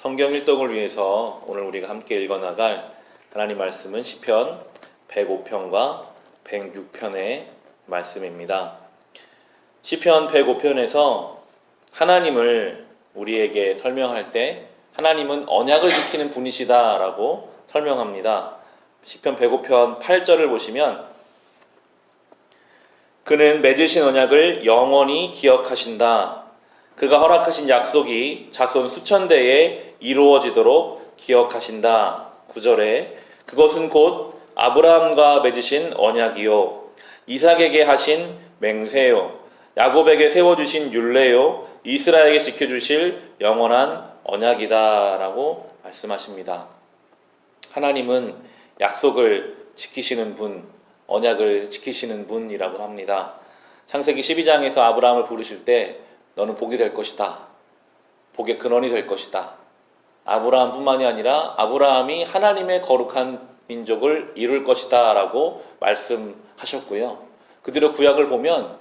성경 일독을 위해서 오늘 우리가 함께 읽어나갈 하나님 말씀은 시편 105편과 106편의 말씀입니다. 시편 105편에서 하나님을 우리에게 설명할 때 하나님은 언약을 지키는 분이시다라고 설명합니다. 시편 105편 8절을 보시면 그는 맺으신 언약을 영원히 기억하신다. 그가 허락하신 약속이 자손 수천 대에 이루어지도록 기억하신다. 9절에 그것은 곧 아브라함과 맺으신 언약이요 이삭에게 하신 맹세요 야곱에게 세워주신 율례요 이스라엘에게 지켜주실 영원한 언약이다 라고 말씀하십니다. 하나님은 약속을 지키시는 분, 언약을 지키시는 분이라고 합니다. 창세기 12장에서 아브라함을 부르실 때 너는 복이 될 것이다. 복의 근원이 될 것이다. 아브라함뿐만이 아니라 아브라함이 하나님의 거룩한 민족을 이룰 것이다 라고 말씀하셨고요. 그대로 구약을 보면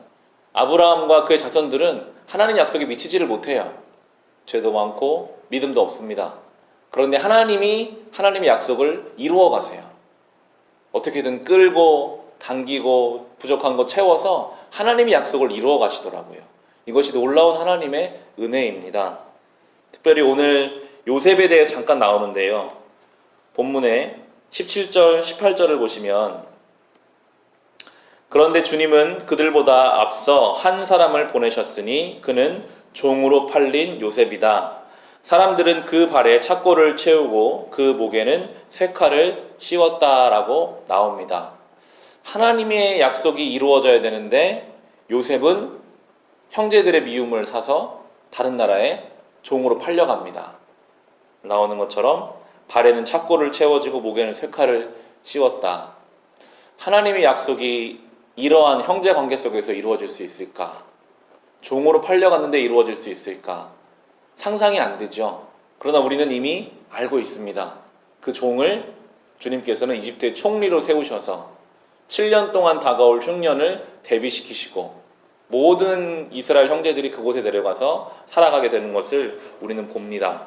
아브라함과 그의 자손들은 하나님 약속에 미치지를 못해요. 죄도 많고 믿음도 없습니다. 그런데 하나님이 하나님의 약속을 이루어 가세요. 어떻게든 끌고 당기고 부족한 거 채워서 하나님의 약속을 이루어 가시더라고요. 이것이 놀라운 하나님의 은혜입니다. 특별히 오늘 요셉에 대해서 잠깐 나오는데요. 본문에 17절, 18절을 보시면 그런데 주님은 그들보다 앞서 한 사람을 보내셨으니 그는 종으로 팔린 요셉이다. 사람들은 그 발에 착고를 채우고 그 목에는 쇠칼을 씌웠다라고 나옵니다. 하나님의 약속이 이루어져야 되는데 요셉은 형제들의 미움을 사서 다른 나라에 종으로 팔려갑니다. 나오는 것처럼 발에는 착고를 채워지고 목에는 쇠칼을 씌웠다. 하나님의 약속이 이러한 형제 관계 속에서 이루어질 수 있을까? 종으로 팔려갔는데 이루어질 수 있을까? 상상이 안 되죠. 그러나 우리는 이미 알고 있습니다. 그 종을 주님께서는 이집트의 총리로 세우셔서 7년 동안 다가올 흉년을 대비시키시고 모든 이스라엘 형제들이 그곳에 내려가서 살아가게 되는 것을 우리는 봅니다.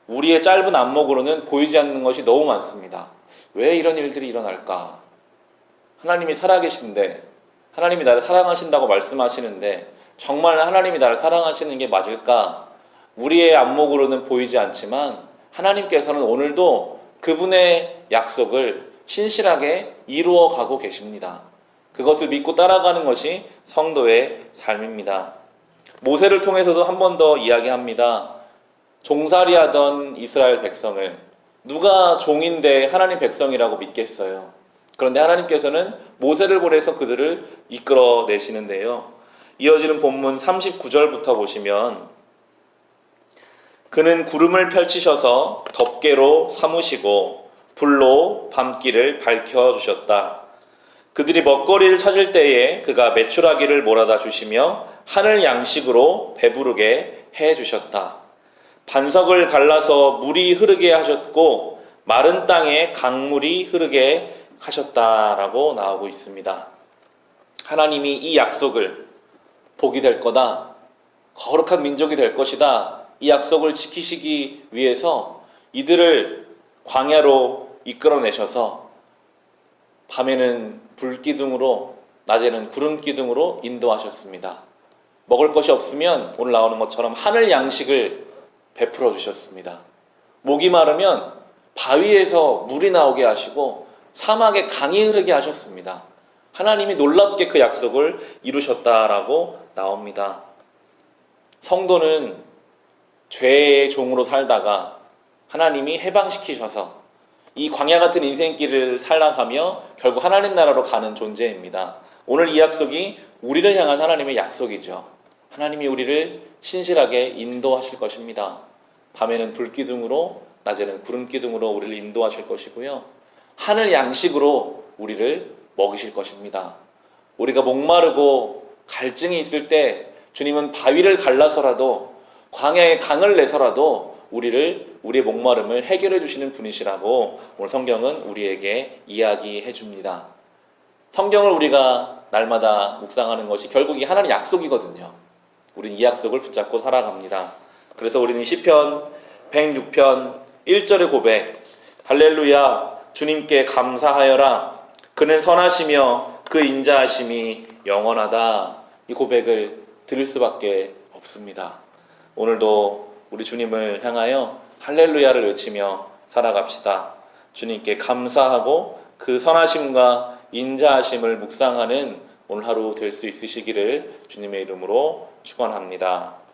우리의 짧은 안목으로는 보이지 않는 것이 너무 많습니다. 왜 이런 일들이 일어날까? 하나님이 살아계신데 하나님이 나를 사랑하신다고 말씀하시는데 정말 하나님이 나를 사랑하시는 게 맞을까? 우리의 안목으로는 보이지 않지만 하나님께서는 오늘도 그분의 약속을 신실하게 이루어 가고 계십니다. 그것을 믿고 따라가는 것이 성도의 삶입니다. 모세를 통해서도 한 번 더 이야기합니다. 종살이하던 이스라엘 백성을 누가 종인데 하나님 백성이라고 믿겠어요. 그런데 하나님께서는 모세를 보내서 그들을 이끌어내시는데요. 이어지는 본문 39절부터 보시면 그는 구름을 펼치셔서 덮개로 삼으시고 불로 밤길을 밝혀주셨다. 그들이 먹거리를 찾을 때에 그가 메추라기를 몰아다 주시며 하늘 양식으로 배부르게 해주셨다. 반석을 갈라서 물이 흐르게 하셨고 마른 땅에 강물이 흐르게 하셨다라고 나오고 있습니다. 하나님이 이 약속을 복이 될 거다, 거룩한 민족이 될 것이다, 이 약속을 지키시기 위해서 이들을 광야로 이끌어내셔서 밤에는 불기둥으로 낮에는 구름기둥으로 인도하셨습니다. 먹을 것이 없으면 오늘 나오는 것처럼 하늘 양식을 베풀어 주셨습니다. 목이 마르면 바위에서 물이 나오게 하시고 사막에 강이 흐르게 하셨습니다. 하나님이 놀랍게 그 약속을 이루셨다라고 나옵니다. 성도는 죄의 종으로 살다가 하나님이 해방시키셔서 이 광야 같은 인생길을 살아가며 결국 하나님 나라로 가는 존재입니다. 오늘 이 약속이 우리를 향한 하나님의 약속이죠. 하나님이 우리를 신실하게 인도하실 것입니다. 밤에는 불기둥으로 낮에는 구름기둥으로 우리를 인도하실 것이고요. 하늘 양식으로 우리를 먹이실 것입니다. 우리가 목마르고 갈증이 있을 때 주님은 바위를 갈라서라도 광야에 강을 내서라도 우리의 목마름을 해결해 주시는 분이시라고 오늘 성경은 우리에게 이야기해 줍니다. 성경을 우리가 날마다 묵상하는 것이 결국 이 하나님의 약속이거든요. 우리는 이 약속을 붙잡고 살아갑니다. 그래서 우리는 시편 106편 1절의 고백. 할렐루야, 주님께 감사하여라. 그는 선하시며 그 인자하심이 영원하다. 이 고백을 들을 수밖에 없습니다. 오늘도 우리 주님을 향하여 할렐루야를 외치며 살아갑시다. 주님께 감사하고 그 선하심과 인자하심을 묵상하는 오늘 하루 될 수 있으시기를 주님의 이름으로 축원합니다.